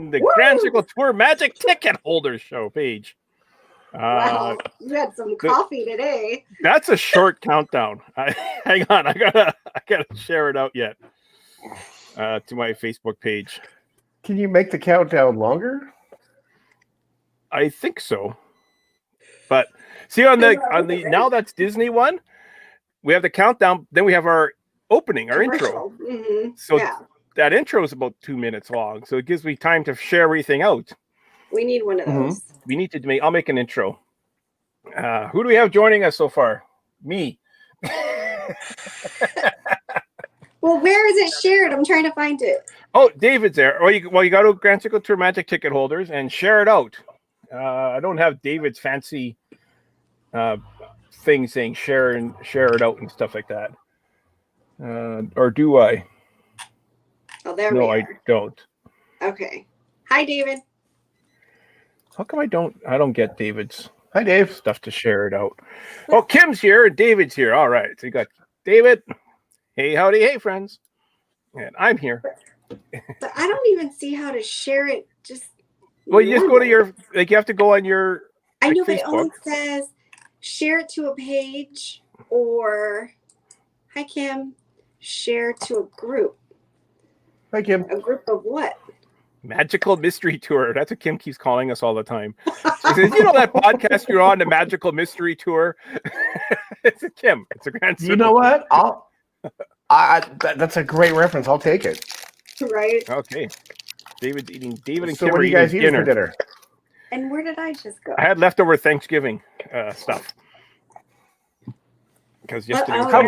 on the Grand Circle Tour Magic Ticket Holders show page. Wow, you had some coffee today. That's a short countdown. Hang on, I gotta share it out yet to my Facebook page. Can you make the countdown longer? I think so. But see on the now that's Disney one, we have the countdown. Then we have our opening, our intro. Mm-hmm. So that intro is about 2 minutes long. So it gives me time to share everything out. We need one of those. We need to make. I'll make an intro. Who do we have joining us so far? Me. Well, where is it shared? I'm trying to find it. Oh, David's there. You got to Grand Circle Tour Magic Ticket Holders and share it out. I don't have David's fancy thing saying share it out and stuff like that. Or do I? Oh, there we are. No, I don't. Okay. Hi, David. How come I don't get David's Hi, Dave. stuff to share it out? Oh, Kim's here and David's here. All right. So you got David. Hey, howdy. Hey, friends. And I'm here. But I don't even see how to share it. Well, you just go to your, you have to go on your I know, but it Facebook. only says share it to a page or, hi, Kim, share to a group. Hi, Kim. A group of what? Magical Mystery Tour. That's what Kim keeps calling us all the time. She says, you know that podcast you're on, the Magical Mystery Tour? It's a Kim. It's a Grand Circle. You know what? That's a great reference. I'll take it. Right. Okay. David and Kim So are what do you guys eat dinner. for dinner? And where did I just go? I had leftover Thanksgiving stuff. Because yesterday How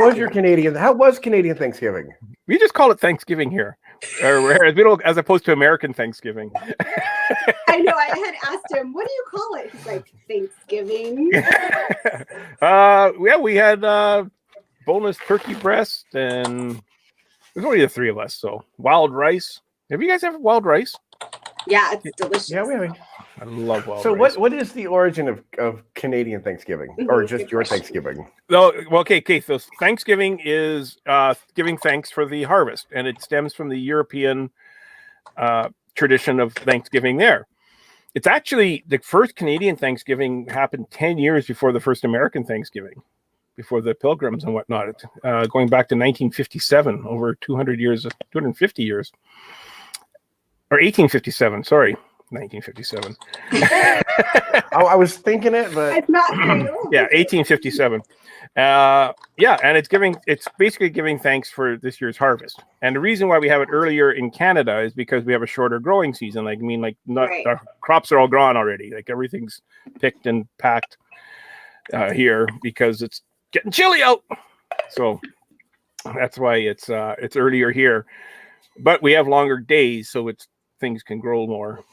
was Canadian Thanksgiving? We just call it Thanksgiving here. Or we don't, as opposed to American Thanksgiving. I know. I had asked him, what do you call it? He's like, Thanksgiving. We had boneless turkey breast, and there's only the three of us. So wild rice. Have you guys ever wild rice? Yeah, it's delicious. Yeah, we have. I love wild So rice. what is the origin of Canadian Thanksgiving, or just your Thanksgiving? Well, okay. So Thanksgiving is giving thanks for the harvest, and it stems from the European tradition of Thanksgiving there. It's actually the first Canadian Thanksgiving happened 10 years before the first American Thanksgiving, before the Pilgrims and whatnot, going back to 1957, over 250 years. Or 1857, sorry. 1957. I was thinking it, but It's not. Yeah, 1857. And it's basically giving thanks for this year's harvest. And the reason why we have it earlier in Canada is because we have a shorter growing season. The crops are all gone already. Like everything's picked and packed here because it's getting chilly out. So that's why it's earlier here. But we have longer days, so things can grow more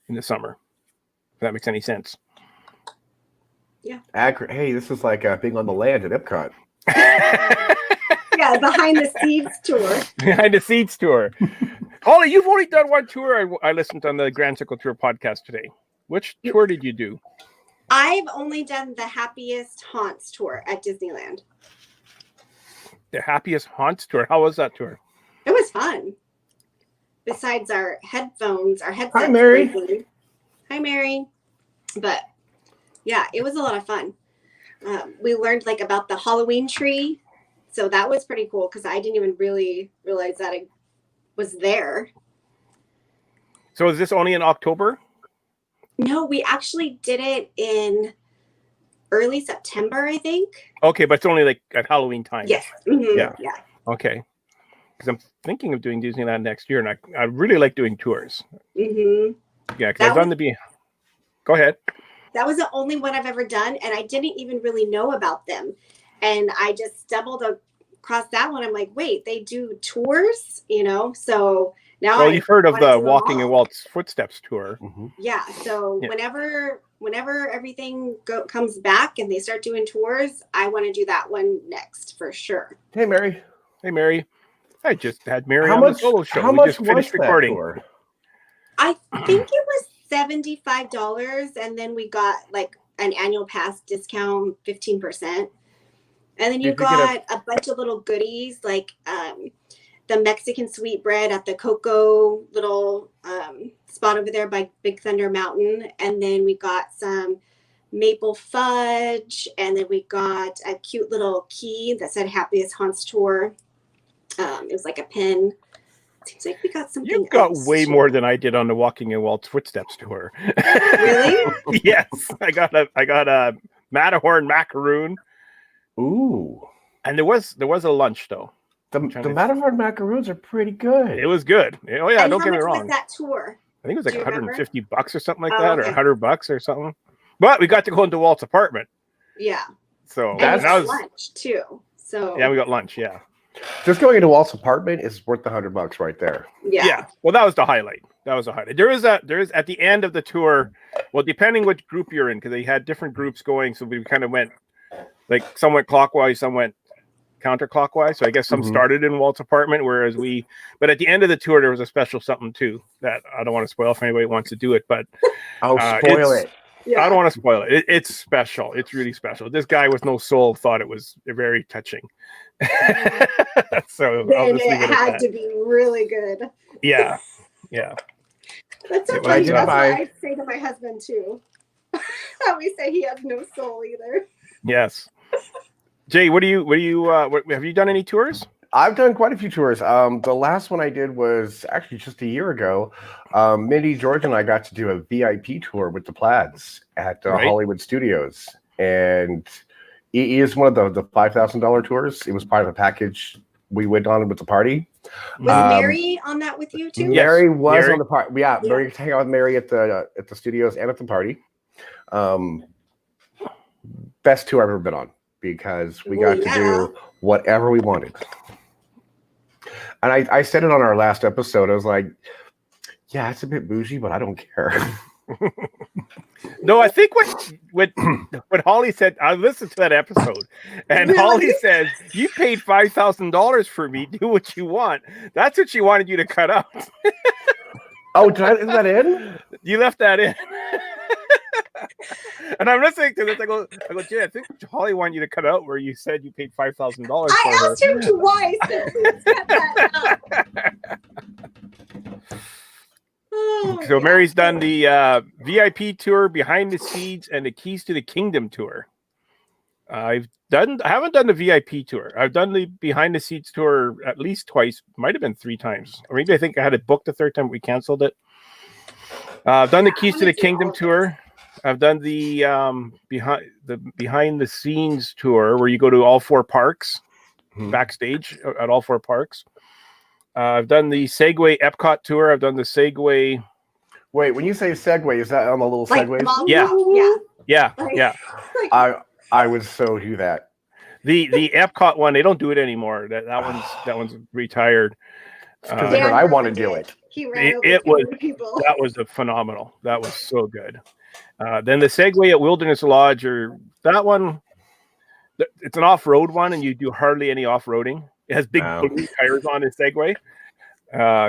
in the summer. If that makes any sense. Yeah. accurate. Hey, this is like being on the land at Epcot. Yeah, behind the scenes tour. Behind the Seats tour. Holly, you've only done one tour. I listened on the Grand Circle Tour podcast today. Which tour did you do? I've only done the Happiest Haunts tour at Disneyland. The Happiest Haunts tour. How was that tour? It was fun. Besides our headsets. Hi, Mary. breaking. Hi, Mary. But yeah, it was a lot of fun. We learned about the Halloween tree. So that was pretty cool because I didn't even really realize that it was there. So is this only in October? No, we actually did it in early September, I think. Okay, but it's only at Halloween time. Yes. Mm-hmm. Yeah. Yeah. Okay. Because I'm thinking of doing Disneyland next year, and I really like doing tours. Mm-hmm. Yeah, because I've done Go ahead. That was the only one I've ever done, and I didn't even really know about them. And I just stumbled across that one. I'm like, wait, they do tours, So now Well, you've heard of wanna the do them Walking all. in Walt's Footsteps tour. Mm-hmm. Yeah. So Yeah. whenever everything comes back and they start doing tours, I want to do that one next for sure. Hey, Mary. Hey, Mary. I just had Mary How on much? the solo show. How We much just was finished that recording. tour? I think it was $75, and then we got an annual pass discount, 15%. And then you Did you get got a bunch of little goodies the Mexican sweetbread at the Coco little spot over there by Big Thunder Mountain. And then we got some maple fudge. And then we got a cute little key that said Happiest Haunts Tour. It was like a pin. Seems like we got something. You got else. way more than I did on the Walking in Walt's Footsteps tour. Really? Yes, I got a Matterhorn macaroon, Ooh. and there was a lunch though. The Matterhorn macaroons are pretty good. It was good. Oh yeah, And don't how get me much wrong. was that tour? I think it was like Do you remember? $150 or something like Oh, that, okay. or $100 or something. But we got to go into Walt's apartment, Yeah. so And that we got was lunch too. So yeah, we got lunch. Yeah. Just going into Walt's apartment is worth the $100 right there. yeah. Well, that was the highlight. There is at the end of the tour. Well, depending which group you're in, because they had different groups going, so we kind of went like some went clockwise, some went counterclockwise. So I guess some Mhm. started in Walt's apartment, whereas but at the end of the tour there was a special something too that I don't want to spoil if anybody wants to do it, but Oh, spoil it's- it. Yeah. I don't want to spoil it. It's special. It's really special. This guy with no soul thought it was very touching. So I'll Then just leave it it at had that. to be really good. Yeah. That's so Yeah, when I funny. did That's buy- what I say to my husband too. We say he has no soul either. Yes. Jay, what have you done any tours? I've done quite a few tours. The last one I did was actually just a year ago. Mindy, George, and I got to do a VIP tour with the Plaids at Right. Hollywood Studios, and it is one of the $5,000 tours. It was part of a package we went on with the party. Was Um, Mary on that with you too? Yeah. Yes, Mary was Mary. on the part. Yeah, Yeah. Mary hang out with Mary at the studios and at the party. Best tour I've ever been on because we got to do whatever we wanted. And I said it on our last episode. I was like, "Yeah, it's a bit bougie, but I don't care." No, I think what Holly said, I listened to that episode, and Really? Holly said, "You paid $5,000 for me. Do what you want." That's what she wanted you to cut out. Oh, is that in? You left that in. And I'm listening to this. I go, Jay, I think Holly wanted you to cut out where you said you paid $5,000 I for her. asked him twice. To please cut that out. Oh, So yeah. Mary's done the VIP tour, behind the scenes, and the Keys to the Kingdom tour. I haven't done the VIP tour. I've done the behind the scenes tour at least twice, might have been 3 times, or maybe I think I had it booked the third time, but we canceled it. I've done the Keys to the Kingdom tour. I've done the behind the scenes tour where you go to all 4 parks, backstage at all 4 parks. I've done the Segway Epcot tour. I've done the Segway. Wait, when you say Segway, is that on the little Like Segways? Mongo? Yeah. Yeah. Yeah. I would so do that. The Epcot one, they don't do it anymore. That one's retired. Because I want to do it. He ran over It too was many people. that was phenomenal. That was so good. Then the Segway at Wilderness Lodge, or that one, it's an off-road one, and you do hardly any off-roading. It has big blue tires on the Segway.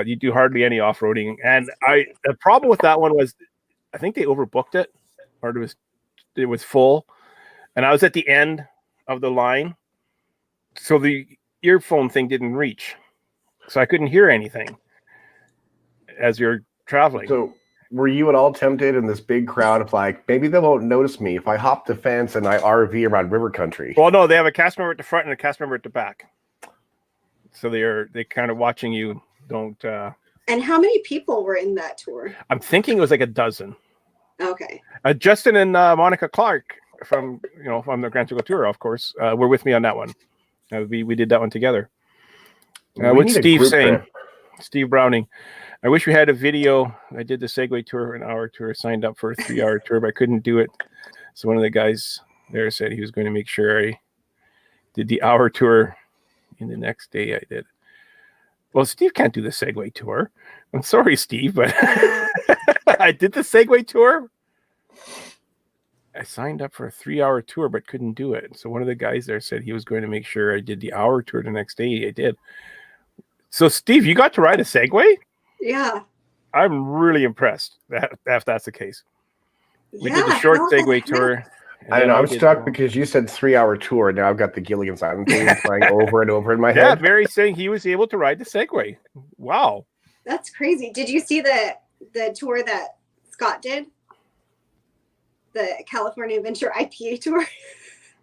You do hardly any off-roading, and the problem with that one was, I think they overbooked it, or it was full, and I was at the end of the line, so the earphone thing didn't reach, so I couldn't hear anything as you're traveling. So, were you at all tempted in this big crowd of like, maybe they won't notice me if I hop the fence and I RV around river country? Well, no, they have a cast member at the front and a cast member at the back, so they're kind of watching you. Don't. And how many people were in that tour? I'm thinking it was like a dozen. Okay. Justin and Monica Clark from the Grand Circle Tour, of course, were with me on that one. We did that one together. We What's need a Steve group saying? trip. Steve Browning. I wish we had a video. I did the Segway tour, an hour tour, signed up for a 3-hour tour, but I couldn't do it. So one of the guys there said he was going to make sure I did the hour tour. And the next day I did. Well, Steve can't do the Segway tour. I'm sorry, Steve, but I did the Segway tour. I signed up for a 3-hour tour, but couldn't do it. So one of the guys there said he was going to make sure I did the hour tour the next day. I did. So, Steve, you got to ride a Segway? Yeah. I'm really impressed if that's the case. We did the Yeah, short how the Segway heck? tour. And I then know. I'm did- stuck because you said 3-hour tour. And now I've got the Gilligan's Island theme playing over and over in my Yeah, head. Mary's saying he was able to ride the Segway. Wow. That's crazy. Did you see the tour that Scott did? The California Adventure IPA tour,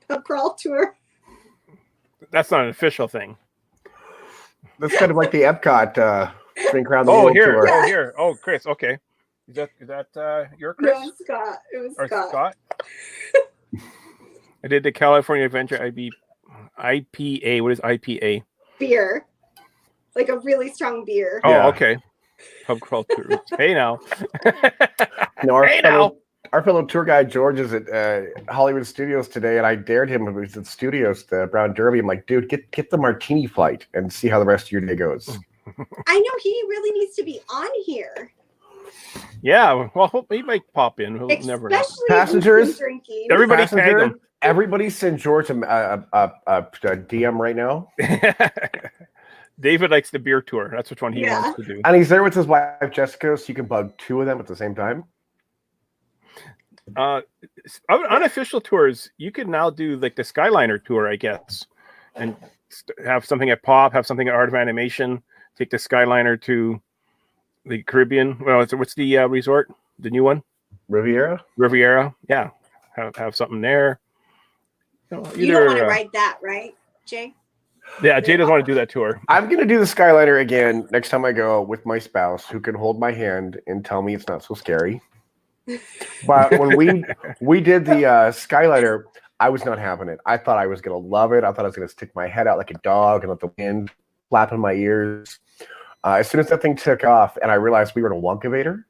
pub crawl tour. That's not an official thing. That's kind of like the Epcot drink around the Oh, world here. tour. Oh, here. Oh, Chris. Okay. Is that your Chris? No, Scott. It was Or Scott. Scott? I did the California Adventure IPA. What is IPA? Beer, like a really strong beer. Oh, Yeah. okay. Pub crawl tours. Hey now. No, our, Hey, fellow, now. our fellow tour guide George is at Hollywood Studios today, and I dared him when he was at Studios, the Brown Derby. I'm like, dude, get the martini flight and see how the rest of your day goes. I know he really needs to be on here, Yeah. Well, he might pop in. We'll never know. especially Passengers? with drinking. Everybody tag Passenger, him. everybody send George a DM right now. David likes the beer tour. That's which one he Yeah. wants to do. And he's there with his wife, Jessica, so you can bug 2 of them at the same time. Unofficial tours, you can now do like the Skyliner tour, I guess, and have something at Pop, have something at Art of Animation, take the Skyliner to the Caribbean. Well, what's the resort? The new one? Riviera? Riviera. Yeah. Have something there. You don't Either, want to ride that, right, Jay? yeah, Jay doesn't want to do that tour. I'm going to do the Skyliner again next time I go with my spouse, who can hold my hand and tell me it's not so scary. But when we did the Skyliner, I was not having it. I thought I was going to love it. I thought I was going to stick my head out like a dog and let the wind flap in my ears. As soon as that thing took off and I realized we were in a Wonkavator,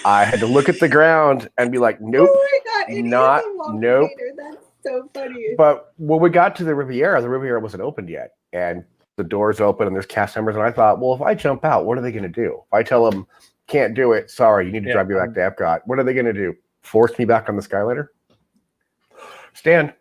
I had to look at the ground and be like, nope. Oh my god, it not- is a nope. Wonkavator. That's so funny. But when we got to the Riviera wasn't opened yet. And the doors open and there's cast members. And I thought, well, if I jump out, what are they going to do? If I tell them, can't do it, sorry, you need to drive me back to Epcot. What are they going to do? Force me back on the Skyliner? Stan,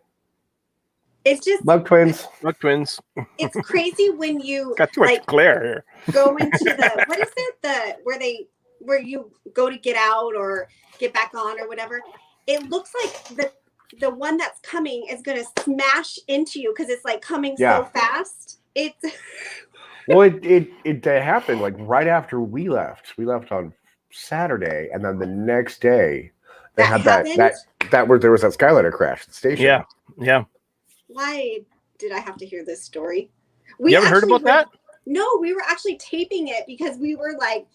It's just love twins. Look, twins. it's crazy when you Got too much like glare here. go into the what is it where you go to get out or get back on or whatever. It looks like the one that's coming is going to smash into you because it's like coming Yeah. so fast. It's Well, it happened like right after we left. We left on Saturday, and then the next day they That had that where there was that Skyliner crash at the station. Yeah. Yeah. why did I have to hear this story? You haven't heard actually about that? No, we were actually taping it because we were like,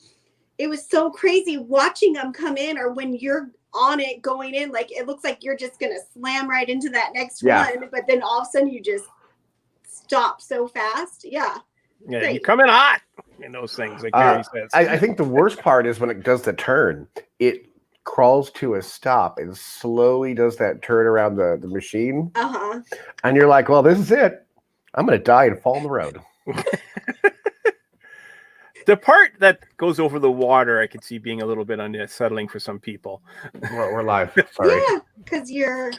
it was so crazy watching them come in, or when you're on it going in, like it looks like you're just gonna slam right into that next Yeah. one, but then all of a sudden you just stop so fast. Yeah. Yeah. You Great. come in hot in those things, like Gary says. I think the worst part is when it does the turn, it crawls to a stop and slowly does that turn around the machine. Uh-huh. And you're like, well, this is it. I'm going to die and fall in the road. The part that goes over the water, I could see being a little bit unsettling for some people. We're live. Sorry. Yeah, because you're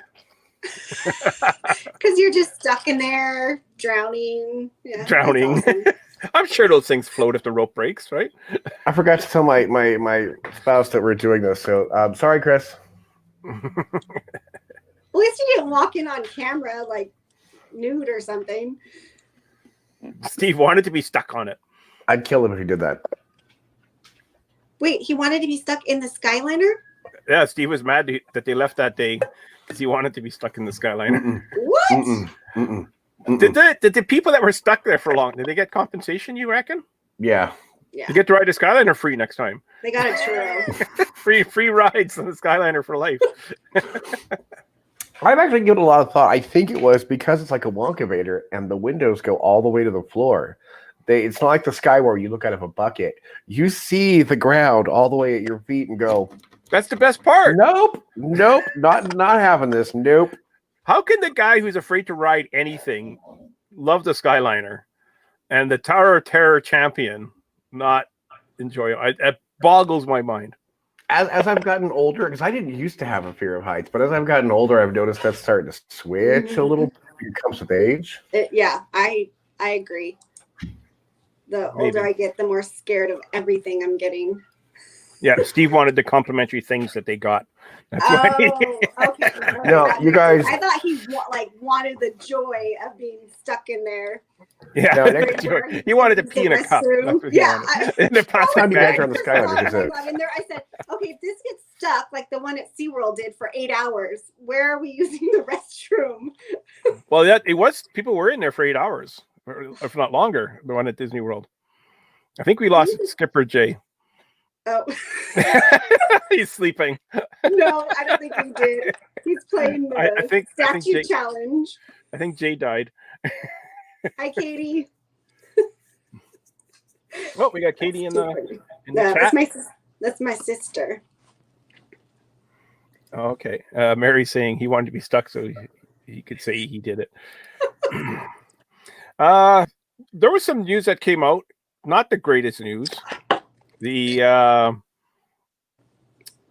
just stuck in there drowning. Yeah, that's Drowning. awesome. I'm sure those things float if the rope breaks, right? I forgot to tell my spouse that we're doing this. So sorry, Chris. At least you didn't walk in on camera like nude or something. Steve wanted to be stuck on it. I'd kill him if he did that. Wait, he wanted to be stuck in the Skyliner? Yeah, Steve was mad that they left that day because he wanted to be stuck in the Skyliner. Mm-mm, What? mm-mm, mm-mm, mm-mm. Did the people that were stuck there for long, did they get compensation, you reckon? Yeah. Yeah, You get to ride the Skyliner free next time. they got a churro. Free rides on the Skyliner for life. I've actually given it a lot of thought. I think it was because it's like a Wonkavator and the windows go all the way to the floor. It's not like the sky where you look out of a bucket. You see the ground all the way at your feet and go, That's the best part. nope, not having this. Nope. How can the guy who's afraid to ride anything love the Skyliner and the Tower of Terror champion not enjoy it? It boggles my mind. As I've gotten older, because I didn't used to have a fear of heights, but as I've gotten older, I've noticed that's starting to switch a little bit. It comes with age. Yeah, I agree. The older Maybe. I get, the more scared of everything I'm getting. Yeah, Steve wanted the complimentary things that they got. That's why. Oh, okay. No, you guys. I thought he wanted the joy of being stuck in there. Yeah, No, he wanted to pee in a cup. That's what he wanted. In a plastic Time you guys bag. are on the Skylanders, is it? In there, I said, okay, if this gets stuck like the one at SeaWorld did for 8 hours, where are we using the restroom? Well, it was. People were in there for 8 hours, or if not longer. The one at Disney World. I think we lost Skipper Jay. Oh. He's sleeping. No, I don't think he did. He's playing the I think statue Jay, challenge. I think Jay died. Hi, Katie. Oh, we got Katie in the chat. That's my sister. Okay. Mary's saying he wanted to be stuck so he could say he did it. There was some news that came out. Not the greatest news. The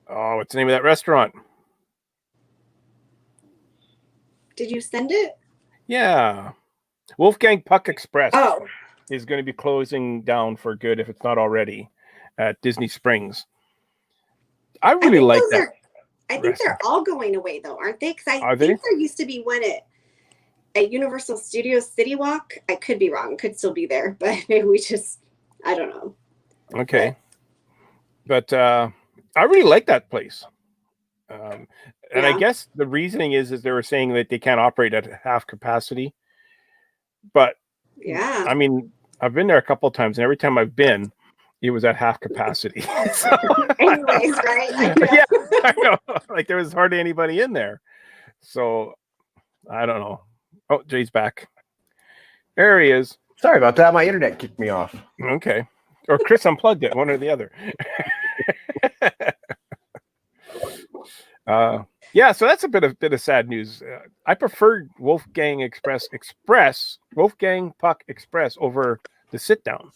what's the name of that restaurant? Did you send it? Yeah. Wolfgang Puck Express Oh. is going to be closing down for good if it's not already at Disney Springs. I really like that. I think they're all going away though, aren't they? Because I Are think they? there used to be one at Universal Studios City Walk. I could be wrong. Could still be there, but maybe I don't know. Okay. But I really like that place. And I guess the reasoning is they were saying that they can't operate at half capacity. But yeah, I mean, I've been there a couple of times, and every time I've been, it was at half capacity. So, anyways, right? Yeah, I know. Like there was hardly anybody in there. So I don't know. Oh, Jay's back. There he is. Sorry about that. My internet kicked me off. Okay. Or Chris unplugged it, one or the other. Yeah, so that's a bit of sad news. I preferred Wolfgang Puck Express over the sit down.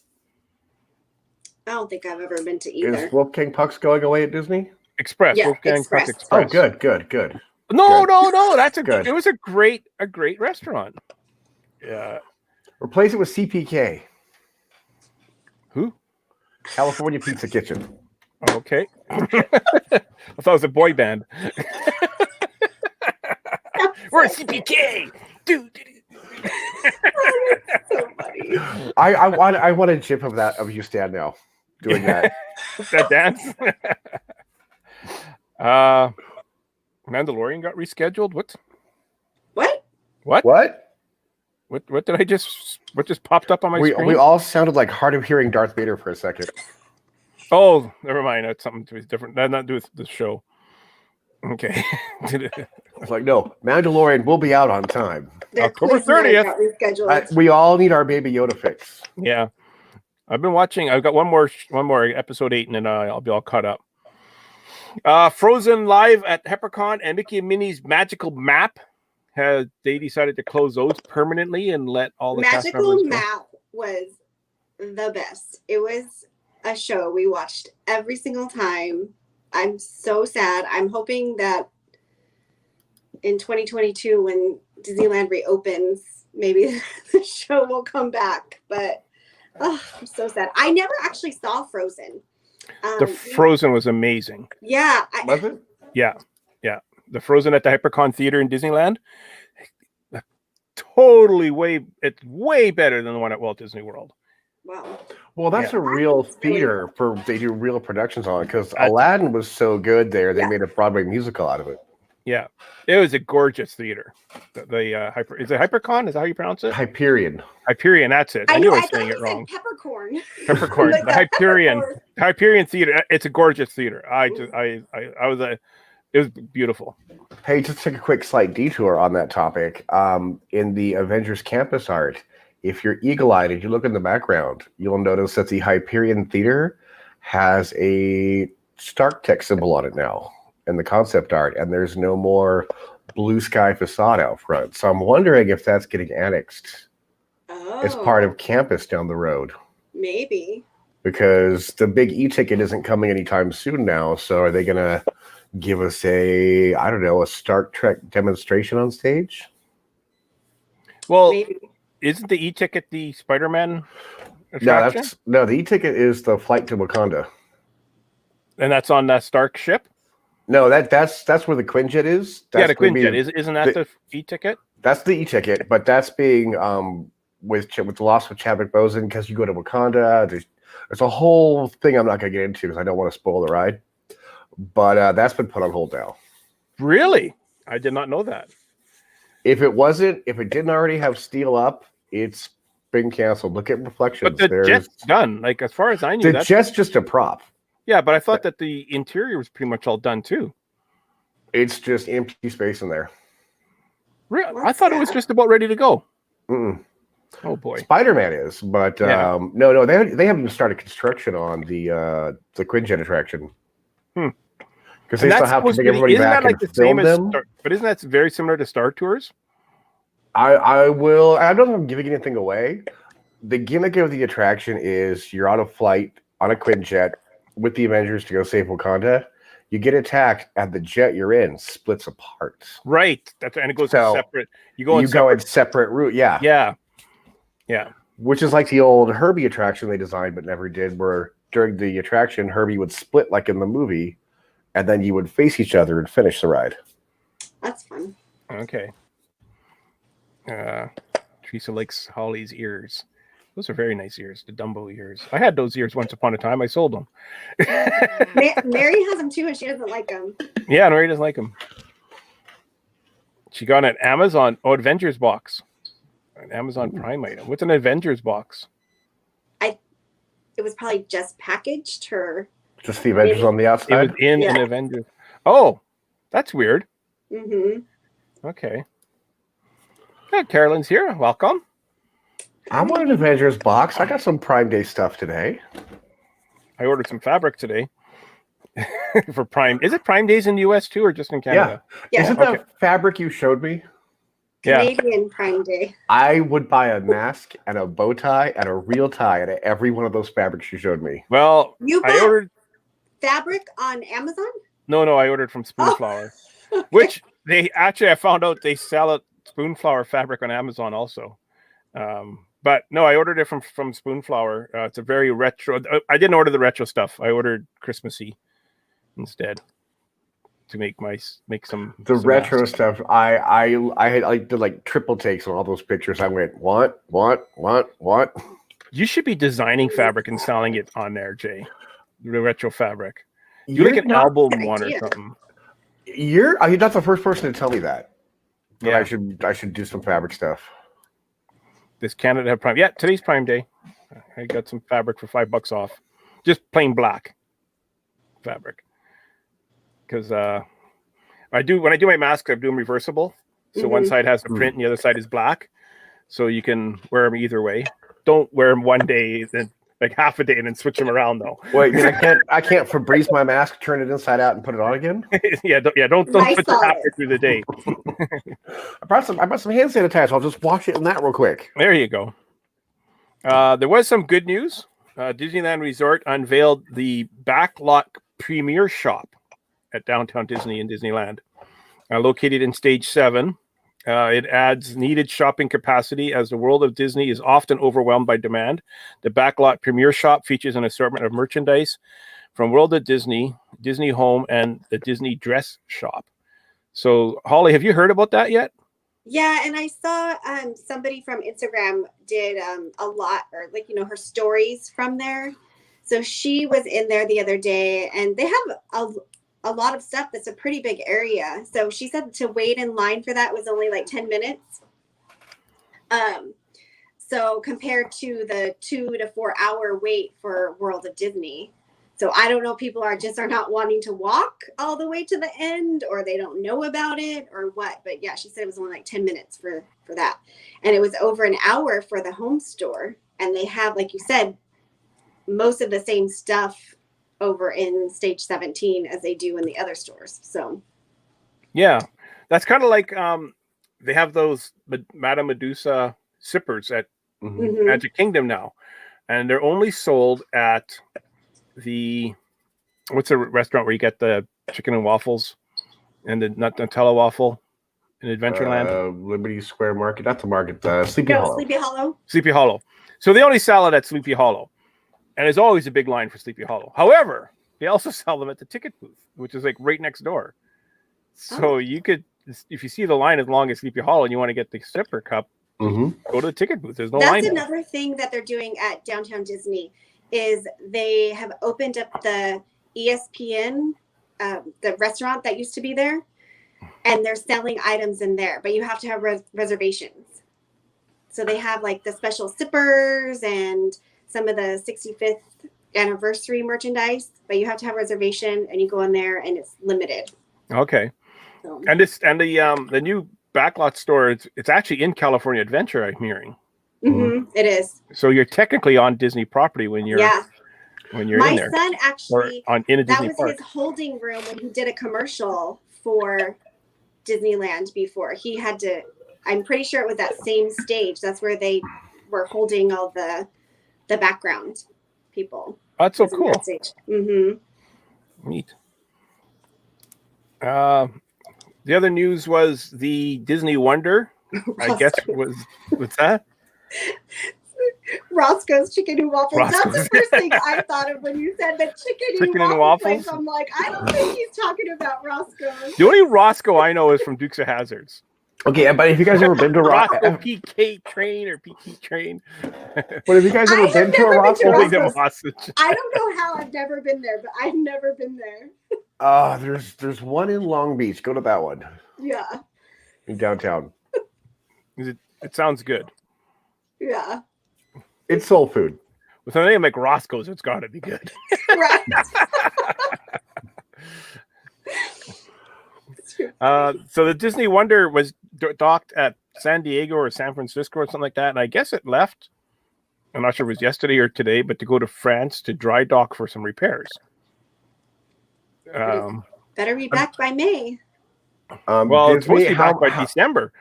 I don't think I've ever been to either. Is Wolfgang Puck's going away at Disney? Wolfgang Puck Express. Oh, good. No. That's Good. It was a great restaurant. Yeah. Replace it with CPK. Who? California Pizza Kitchen. Okay. I thought it was a boy band. We're a CPK. Dude. So funny. I want a gif of you stand now doing that. That dance. Mandalorian got rescheduled. What? What did I just? What just popped up on my screen? We all sounded like hard of hearing Darth Vader for a second. Oh, never mind. That's something to be different. That had nothing to do with the show. Okay. It's like, no, Mandalorian will be out on time. October 30th. We all need our Baby Yoda fix. Yeah, I've been watching. I've got one more episode 8, and then I'll be all caught up. Frozen live at HepperCon and Mickey and Minnie's Magical Map. They decided to close those permanently and let all the cast members Magical go. Map was the best. It was a show we watched every single time. I'm so sad. I'm hoping that in 2022, when Disneyland reopens, maybe the show will come back. But I'm so sad. I never actually saw Frozen. The Frozen was amazing. Yeah. Was it? Yeah. The Frozen at the HyperCon Theater in Disneyland. It's way better than the one at Walt Disney World. Wow. Well, that's a real theater they do real productions on it because Aladdin was so good there. They made a Broadway musical out of it. Yeah, it was a gorgeous theater. Is it HyperCon? Is that how you pronounce it? Hyperion. Hyperion. That's it. I knew I was saying it wrong. Peppercorn. Peppercorn. Like The Hyperion Theater. It's a gorgeous theater. It was beautiful. Hey, just take a quick slight detour on that topic. In the Avengers campus art, if you're eagle-eyed and you look in the background, you'll notice that the Hyperion Theater has a Stark Tech symbol on it now in the concept art, and there's no more blue sky facade out front. So I'm wondering if that's getting annexed as part of campus down the road. Maybe. Because the big e-ticket isn't coming anytime soon now, so are they going to give us a Star Trek demonstration on stage? Well, Maybe. Isn't the e-ticket the Spider-Man attraction? No, the e-ticket is the flight to Wakanda. And that's on that Stark ship? No, that's where the Quinjet is. Yeah, the gonna be- Quinjet. Isn't that the e-ticket? That's the e-ticket, but that's being with the loss of Chadwick Boseman because you go to Wakanda. There's a whole thing I'm not going to get into because I don't want to spoil the ride. But that's been put on hold now. Really? I did not know that. If it didn't already have steel up, it's been canceled. Look at Reflections. But the jet's done. Like, as far as I knew, the jet's just a prop. Yeah, but I thought that the interior was pretty much all done too. It's just empty space in there. Really? I thought it was just about ready to go. Mm-mm. Oh boy. Spider-Man is, but Yeah. no, they haven't even started construction on the Quinjet attraction. Because they still have to bring everybody back and film them. But isn't that very similar to Star Tours? I don't know if I'm giving anything away. The gimmick of the attraction is you're on a flight on a Quinjet with the Avengers to go save Wakanda. You get attacked, and the jet you're in splits apart. Right. And it goes So, separate. You go in separate route. Yeah. Yeah. Which is like the old Herbie attraction they designed but never did, where during the attraction, Herbie would split like in the movie, and then you would face each other and finish the ride. That's fun. Okay. Teresa likes Holly's ears. Those are very nice ears, the Dumbo ears. I had those ears once upon a time. I sold them. Mary has them too, and she doesn't like them. Yeah, Mary doesn't like them. She got an Amazon Avengers box. An Amazon Prime item. What's an Avengers box? It was probably just packaged, or Just the Avengers on the It outside. was in an Avengers. Oh, that's weird. mm-hmm. Okay. Yeah, Carolyn's here. Welcome. I want an Avengers box. I got some Prime Day stuff today. I ordered some fabric today for Prime. Is it Prime Days in the US too, or just in Canada? Yeah. Isn't that fabric you showed me? Yeah. Canadian Prime Day. I would buy a mask and a bow tie and a real tie out of every one of those fabrics you showed me. Well, You I bought ordered. fabric on Amazon? No, I ordered from Spoonflower, Okay. which I found out they sell it Spoonflower fabric on Amazon also. But no, I ordered it from Spoonflower. It's a very retro. I didn't order the retro stuff. I ordered Christmassy instead to make some Retro masks. stuff. I did like triple takes on all those pictures. I went, what? You should be designing fabric and selling it on there, Jay. The retro fabric. You like an album Good one or idea. something. You're not the first person to tell me that. But Yeah. I should do some fabric stuff. This Canada have Prime. Yeah, today's Prime Day. I got some fabric for $5 off. Just plain black fabric. Because when I do my masks, I do them reversible. So one side has the print and the other side is black. So you can wear them either way. Don't wear them one day, then like half a day, and then switch them around though. Wait, I can't Febreze my mask, turn it inside out, and put it on again. Don't Nice switch it thought. halfway through the day. I brought some hand sanitizer. I'll just wash it in that real quick. There you go. There was some good news. Disneyland Resort unveiled the Backlot Premier Shop at Downtown Disney in Disneyland, located in Stage 7. It adds needed shopping capacity as the world of Disney is often overwhelmed by demand. The Backlot Premier Shop features an assortment of merchandise from World of Disney, Disney Home, and the Disney Dress Shop. So, Holly, have you heard about that yet? Yeah, and I saw somebody from Instagram did a lot, or her stories from there. So she was in there the other day, and they have a lot of stuff that's a pretty big area. So she said to wait in line for that was only like 10 minutes. So compared to the 2 to 4 hour wait for World of Disney. So I don't know, people are not wanting to walk all the way to the end, or they don't know about it or what. But yeah, she said it was only like 10 minutes for that. And it was over an hour for the home store. And they have, like you said, most of the same stuff over in Stage 17 as they do in the other stores. So Yeah, that's kind of like they have those Madame Medusa sippers at Mhm. Magic Kingdom now, and they're only sold at what's a restaurant where you get the chicken and waffles and the Nutella waffle in Adventureland? Liberty Square Market, not the market, Sleepy no, Hollow. Sleepy Hollow. Sleepy Hollow. So they only sell it at Sleepy Hollow, and there's always a big line for Sleepy Hollow. However, they also sell them at the ticket booth, which is like right next door. So you could, if you see the line as long as Sleepy Hollow and you want to get the Sipper Cup, go to the ticket booth. There's no line. That's another thing that they're doing at Downtown Disney is they have opened up the ESPN, the restaurant that used to be there, and they're selling items in there, but you have to have reservations. So they have like the special sippers and some of the 65th anniversary merchandise, but you have to have a reservation and you go in there and it's limited. Okay. So. And the new backlot store, it's actually in California Adventure, I'm hearing. It is. So you're technically on Disney property when you're in there. My son actually, in a that Disney was park. his holding room when he did a commercial for Disneyland before. He had to, I'm pretty sure it was that same stage. That's where they were holding all the background people. That's so cool. Neat. The other news was the Disney Wonder, I guess what's that? Roscoe's Chicken and Waffles. Roscoe's. That's the first thing I thought of when you said the chicken and waffles. Place. I'm like, I don't think he's talking about Roscoe's. The only Roscoe I know is from Dukes of Hazzards. Okay, but if you guys ever been to Roscoe PK Train or PK Train. But have you guys ever been to a Roscoe? I don't know how I've never been there, but I've never been there. There's one in Long Beach. Go to that one. Yeah. In downtown. It sounds good. Yeah. It's soul food. With a name like Roscoe's, it's got to be good. Right. So the Disney Wonder was docked at San Diego or San Francisco or something like that, and I guess it left. I'm not sure if it was yesterday or today, but to go to France to dry dock for some repairs. Better be back by May. Well, it's supposed to be back by December.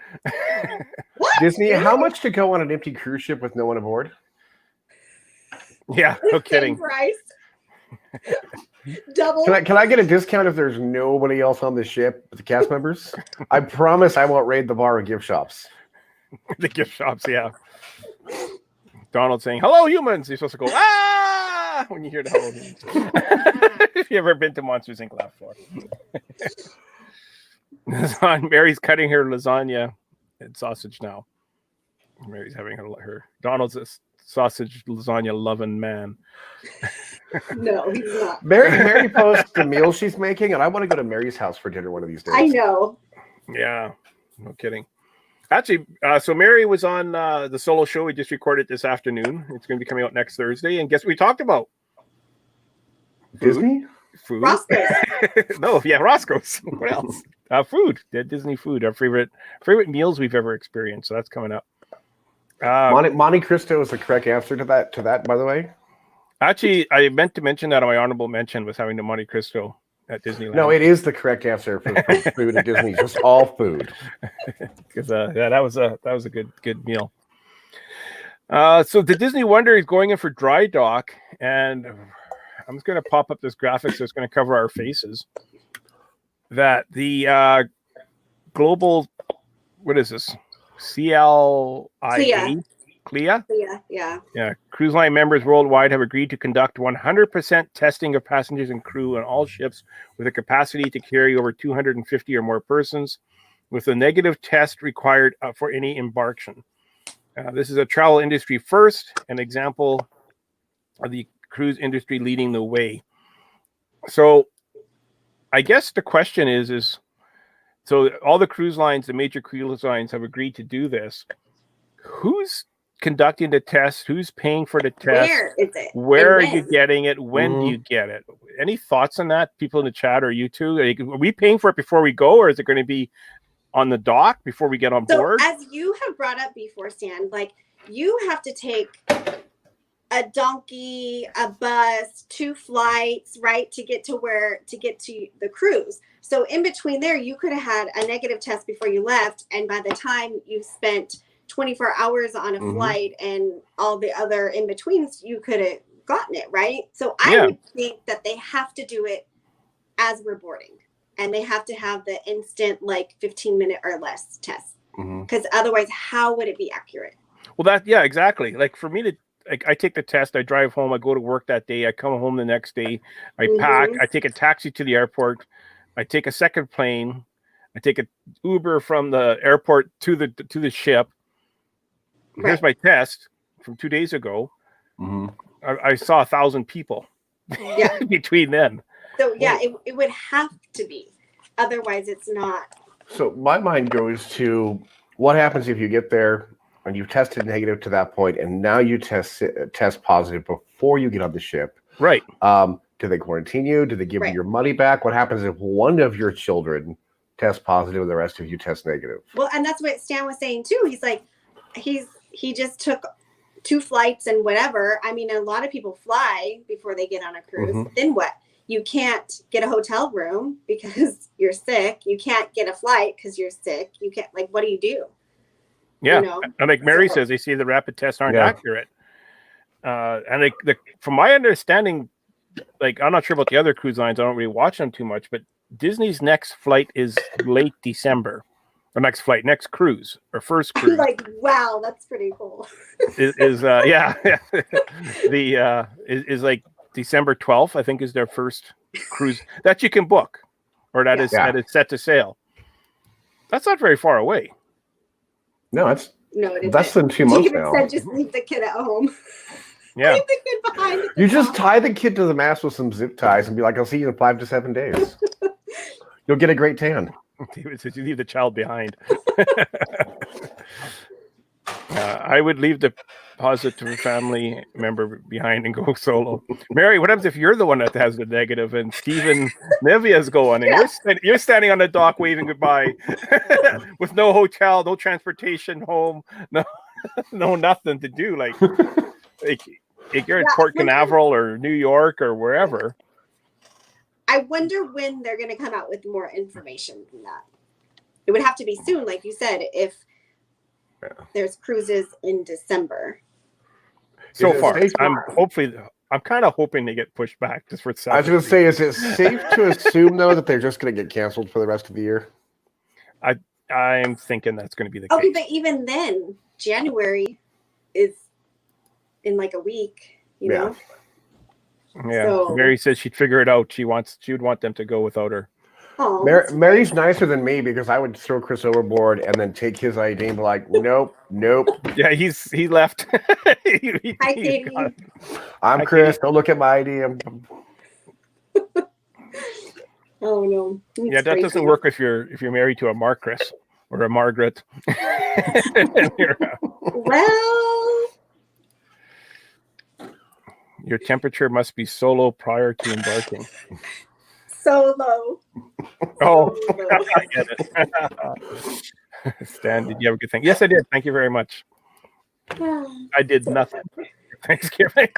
What? Disney, how much to go on an empty cruise ship with no one aboard? Yeah, no kidding. Price. Double. Can I get a discount if there's nobody else on the ship but the cast members? I promise I won't raid the bar or gift shops. The gift shops, yeah. Donald saying, "Hello, humans." You're supposed to go, "Ah!" when you hear the hello humans. If you ever been to Monsters Inc. laugh floor. Mary's cutting her lasagna and sausage now. Mary's having her Donald's a sausage lasagna loving man. No, he's not. Mary posts the meal she's making, and I want to go to Mary's house for dinner one of these days. I know. Yeah, no kidding. Actually, so Mary was on the solo show. We just recorded this afternoon. It's going to be coming out next Thursday. And guess what we talked about? Disney? Food. Roscoe's. No, yeah, Roscoe's. What else? Food. Disney food. Our favorite meals we've ever experienced. So that's coming up. Monte Cristo is the correct answer to that, by the way. Actually, I meant to mention that on my honorable mention was having the Monte Cristo at Disneyland. No, it is the correct answer for food at Disney. Just all food. Because that was a good meal. So the Disney Wonder is going in for dry dock, and I'm just going to pop up this graphic that's going to cover our faces. That the global, what is this? CLIA? CLIA? Yeah. Cruise line members worldwide have agreed to conduct 100% testing of passengers and crew on all ships with a capacity to carry over 250 or more persons, with a negative test required for any embarkation. This is a travel industry first, an example of the cruise industry leading the way. So I guess the question is so all the cruise lines, the major cruise lines have agreed to do this. Who's conducting the test? Who's paying for the test? Where is it? Where are you getting it? When do you get it? Any thoughts on that? People in the chat or you two? Are we paying for it before we go, or is it going to be on the dock before we get on board? As you have brought up before, Stan, like you have to take a donkey, a bus, 2 flights, right, to get to the cruise. So in between there, you could have had a negative test before you left, and by the time you spent 24 hours on a flight and all the other in betweens, you could have gotten it, right? So I would think that they have to do it as we're boarding, and they have to have the instant 15-minute or less test, because otherwise, how would it be accurate? Well, exactly. Like for me to, I take the test, I drive home, I go to work that day, I come home the next day, I pack, I take a taxi to the airport, I take a second plane, I take an Uber from the airport to the ship. Here's my test from 2 days ago. I saw 1,000 people between them. So yeah, it would have to be. Otherwise, it's not. So my mind goes to what happens if you get there and you've tested negative to that point, and now you test positive before you get on the ship. Right. Do they quarantine you? Do they give you your money back? What happens if one of your children tests positive and the rest of you test negative? Well, and that's what Stan was saying too. He's like, he just took 2 flights and whatever. I mean, a lot of people fly before they get on a cruise. Then what? You can't get a hotel room because you're sick. You can't get a flight because you're sick. You can't, like, what do you do? Yeah. You know? And like Mary says, they say the rapid tests aren't accurate. And from my understanding, like, I'm not sure about the other cruise lines. I don't really watch them too much, but Disney's next flight is late December. Or next cruise, or first cruise. Like, wow, that's pretty cool. is like December 12th, I think, is their first cruise that you can book, or that is set to sail. That's not very far away. No, it's it less than 2 months now. Said just leave the kid at home. Yeah, leave the kid behind. You just tie the kid to the mast with some zip ties and be like, "I'll see you in 5 to 7 days." You'll get a great tan. David says you leave the child behind. I would leave the positive family member behind and go solo. Mary, what happens if you're the one that has the negative and Stephen Nevia's going and you're standing on the dock waving goodbye with no hotel, no transportation home, no nothing to do. Like you're in Port Canaveral or New York or wherever. I wonder when they're going to come out with more information than that. It would have to be soon, like you said, if there's cruises in December. So far, I'm kind of hoping they get pushed back just for. I was going to say, is it safe to assume though that they're just going to get canceled for the rest of the year? I'm thinking that's going to be the case. Okay, but even then, January is in like a week. You know. Yeah, so, Mary says she'd figure it out. She would want them to go without her. Oh, Mary's nicer than me because I would throw Chris overboard and then take his ID and be like, nope. Yeah, he left. Hi, Katie. I'm Chris. Don't look at my ID. Oh no. That doesn't work if you're married to a Marcus or a Margaret. Well. Your temperature must be so low prior to embarking. So low. Oh, I get it. Stan, did you have a good thing? Yes, I did. Thank you very much. I did nothing. Thanksgiving.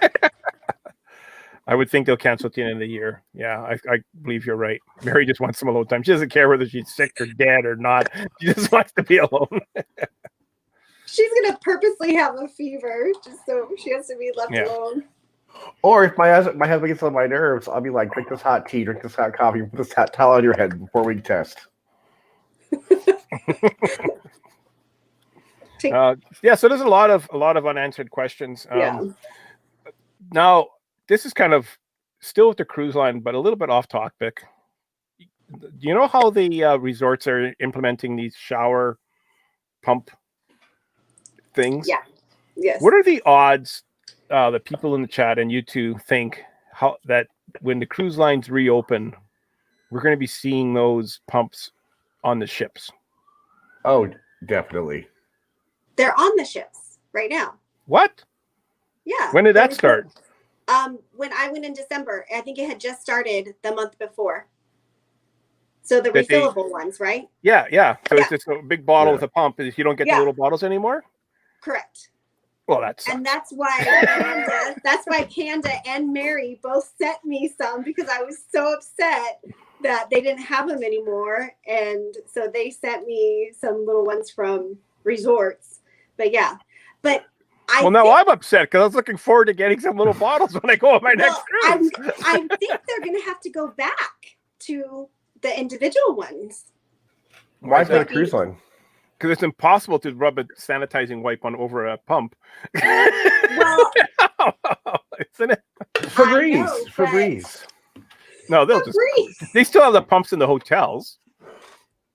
I would think they'll cancel at the end of the year. Yeah, I believe you're right. Mary just wants some alone time. She doesn't care whether she's sick or dead or not. She just wants to be alone. She's going to purposely have a fever just so she has to be left alone. Or if my husband gets on my nerves, I'll be like, drink this hot tea, drink this hot coffee, put this hot towel on your head before we test. So there's a lot of unanswered questions. Now, this is kind of still with the cruise line, but a little bit off topic. Do you know how the resorts are implementing these shower pump things? Yeah. Yes. What are the odds the people in the chat and you two think that when the cruise lines reopen, we're going to be seeing those pumps on the ships? Oh, definitely. They're on the ships right now. What? Yeah. When did that start? When I went in December, I think it had just started the month before. So the refillable ones, right? Yeah. So it's just a big bottle with a pump. You don't get the little bottles anymore? Correct. Well, that's why Panda and Mary both sent me some because I was so upset that they didn't have them anymore, and so they sent me some little ones from resorts. But I'm upset because I was looking forward to getting some little bottles when I go on my next cruise. I think they're going to have to go back to the individual ones. Why for the cruise line? because it's impossible to rub a sanitizing wipe on over a pump. Well, Isn't it? Febreze. but- Febreze. No, they'll just. Febreze. They still have the pumps in the hotels.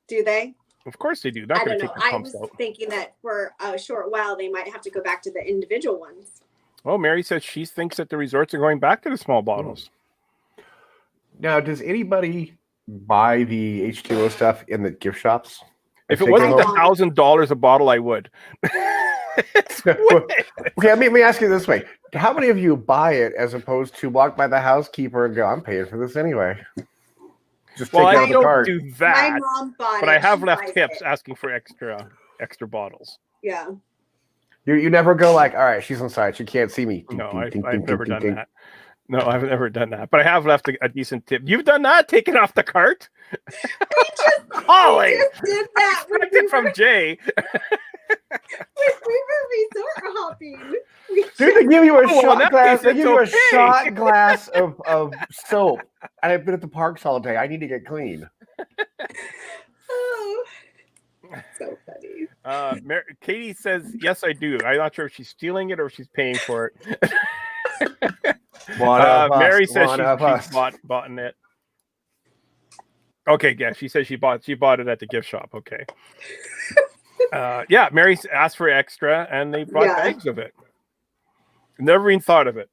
Do they? Of course they do. Not I going don't to know. take the I pumps was out. thinking that for a short while they might have to go back to the individual ones. Well, Mary says she thinks that the resorts are going back to the small bottles. Now, does anybody buy the H2O stuff in the gift shops? If it Take wasn't it $1,000 a bottle, I would. okay, let me ask you this way. How many of you buy it as opposed to walk by the housekeeper and go, I'm paying for this anyway? Just take Well, it out I of the don't cart. do My that, mom bought but it. I have She left buys tips it. asking for extra bottles. Yeah. You never go like, all right, she's inside. She can't see me. No, Ding, ding, I've ding, never ding, done ding. that. No, I've never done that, but I have left a decent tip. You've done that? Taken off the cart? Holly! Just did that when Expected from Jay. we were resort hopping. Dude, they give you a Oh, in shot that glass. case, They it's give you a okay. shot glass of soap. And I've been at the parks all day. I need to get clean. Oh, so funny. Katie says, yes, I do. I'm not sure if she's stealing it or if she's paying for it. Mary says she's bought it. Okay, yeah, she says she bought it at the gift shop. Okay. Yeah, Mary asked for extra, and they brought bags of it. Never even thought of it.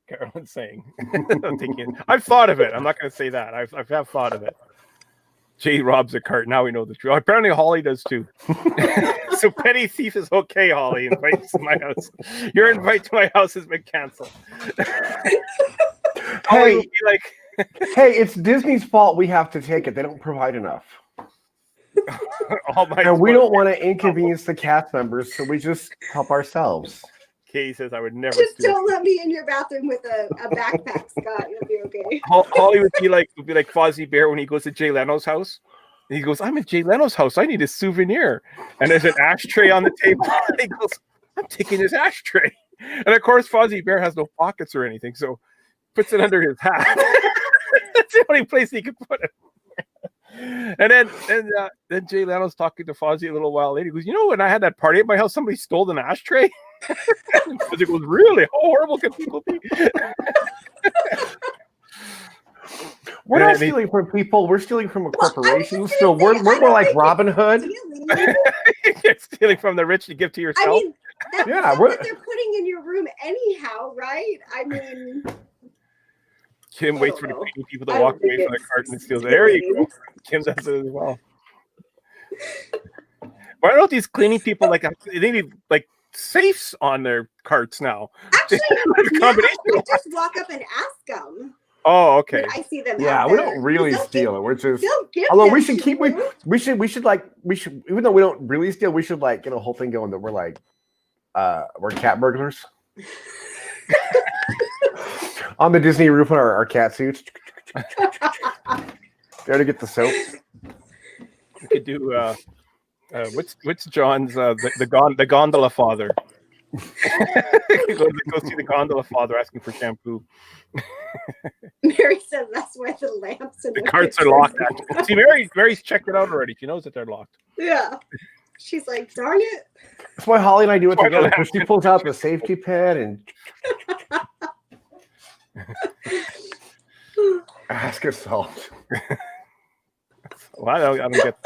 Carolyn's saying, I've thought of it. I'm not going to say that. I've thought of it. Jay robs a cart. Now we know the truth. Apparently, Holly does too. So petty thief is okay. Holly, invite to my house. Your invite to my house has been canceled. Holly would be like, hey, it's Disney's fault. We have to take it. They don't provide enough. And we don't want to inconvenience the cast members, so we just help ourselves. Katie says, I would never. Just don't let me in your bathroom with a backpack, Scott. You'll be okay. Holly would be like Fozzie Bear when he goes to Jay Leno's house. And he goes, I'm at Jay Leno's house. I need a souvenir. And there's an ashtray on the table. And he goes, I'm taking his ashtray. And of course, Fozzie Bear has no pockets or anything, so puts it under his hat. That's the only place he could put it. And then Jay Leno's talking to Fozzie a little while later. He goes, you know, when I had that party at my house, somebody stole an ashtray. Fozzie goes, really? How horrible can people be? We're not stealing from people. We're stealing from a corporation. So we're more like Robin Hood. You're stealing from the rich to give to yourself. I mean, that's Yeah, what they're putting in your room anyhow, right? I mean, Kim waits for the cleaning people to walk away from the cart and steals it. There you go. Kim does it as well. Why don't these cleaning people they need like safes on their carts now? Actually, now I just walk up and ask them. Oh, okay. When I see them. Yeah, out we there. don't really steal it. We're just. Although we should keep. We should even though we don't really steal, we should like get a whole thing going that we're like, we're cat burglars. On the Disney roof in our cat suits. There to get the soap. We could do what's John's the gondola father. go see the gondola father asking for shampoo. Mary says that's why the lamps and the carts are locked. Actually. See, Mary's checked it out already. She knows that they're locked. Yeah. She's like, darn it. That's why Holly and I do it together. She pulls out the safety pin and ask her salt. Well, I don't get.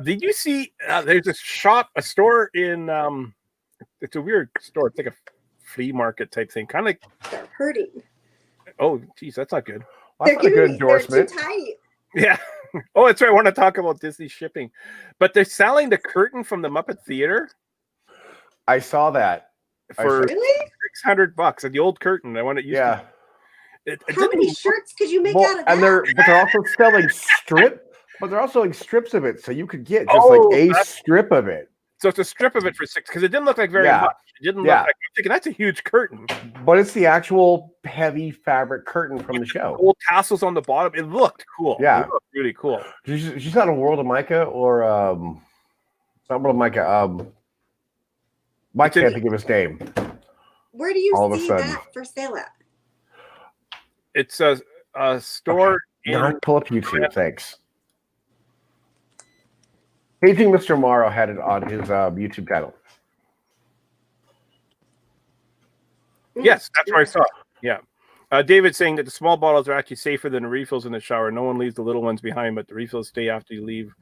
Did you see? There's a store in. It's a weird store. It's like a flea market type thing, kind of like. They're hurting. Oh, geez, that's not good. Well, that's not a good endorsement. They're too tight. Yeah. Oh, that's right. I want to talk about Disney shipping, but they're selling the curtain from the Muppet Theater. I saw that for really? $600 at the old curtain. I want to use. Yeah. How many shirts could you make out of that? And they're also selling but they're also like strips of it, so you could get just like a strip of it. So it's a strip of it for $6 because it didn't look like very much. It didn't look like. I'm thinking that's a huge curtain. But it's the actual heavy fabric curtain from the show. Old tassels on the bottom. It looked cool. Yeah, it looked really cool. She's not a World of Micah or not World of Micah. Mike can't think of his name. Where do you see that for sale at? It's a store. Okay. Pull up YouTube. Thanks. Paging Mr. Morrow had it on his YouTube channel. Yes, that's what I saw. Yeah. David saying that the small bottles are actually safer than the refills in the shower. No one leaves the little ones behind, but the refills stay after you leave.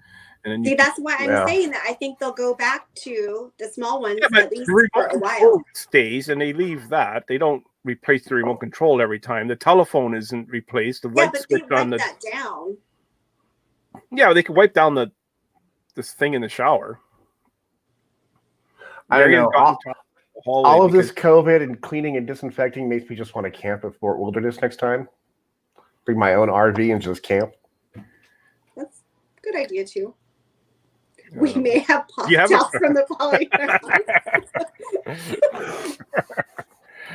And then See, that's why I'm saying that. I think they'll go back to the small ones at least the for remote a while. control stays, and they leave that. They don't replace the remote control every time. The telephone isn't replaced. The Yeah, light but they switch on write the that down. yeah, they can wipe down this thing in the shower. I don't know. All of this COVID and cleaning and disinfecting makes me just want to camp at Fort Wilderness next time. Bring my own RV and just camp. That's a good idea too. We may have popped You have out from the polygraph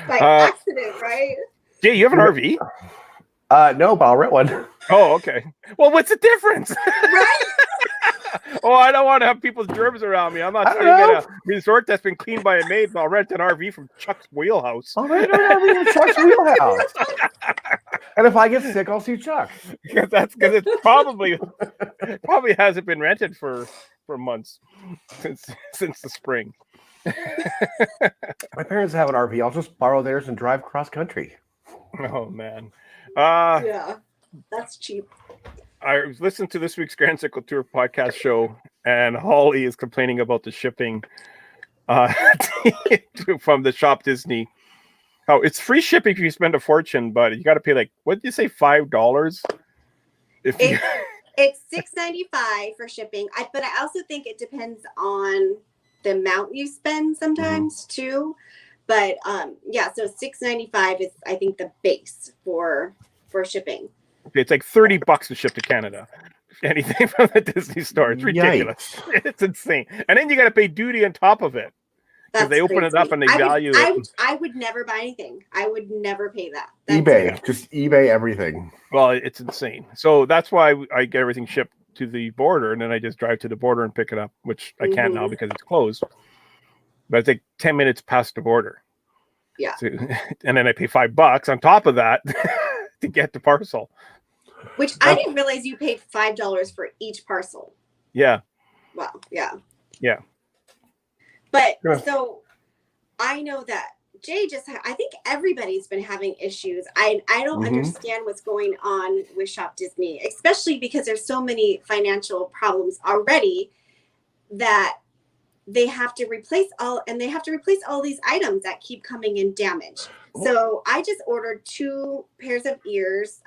by accident, right? Jay, you have an RV? No, but I'll rent one. Oh, okay. Well, what's the difference? Right? Oh, I don't want to have people's germs around me. I'm not staying at a resort that's been cleaned by a maid, but I'll rent an RV from Chuck's Wheelhouse. I'll rent an RV from Chuck's Wheelhouse. And if I get sick, I'll see Chuck. That's because it probably hasn't been rented for months since the spring. My parents have an RV. I'll just borrow theirs and drive cross country. Oh man. Yeah, that's cheap. I listened to this week's Grand Circle Tour podcast show, and Holly is complaining about the shipping from the Shop Disney. How it's free shipping if you spend a fortune, but you got to pay like, what did you say, $5? It's $6.95 for shipping. But I also think it depends on the amount you spend sometimes too. But yeah, so $6.95 is I think the base for shipping. It's like $30 to ship to Canada. Anything from the Disney store. It's ridiculous. Yikes. It's insane. And then you got to pay duty on top of it. Because they open it up and they value it. I would never buy anything. I would never pay that. eBay. Just eBay everything. Well, it's insane. So that's why I get everything shipped to the border, and then I just drive to the border and pick it up, which I can't now because it's closed. But it's like 10 minutes past the border. Yeah. So, and then I pay $5 on top of that to get the parcel. Which I didn't realize you paid $5 for each parcel. Yeah. Wow. Yeah. Yeah. But so I know that Jay I think everybody's been having issues. I don't understand what's going on with Shop Disney, especially because there's so many financial problems already that they have to replace all these items that keep coming in damaged. So I just ordered 2 pairs of ears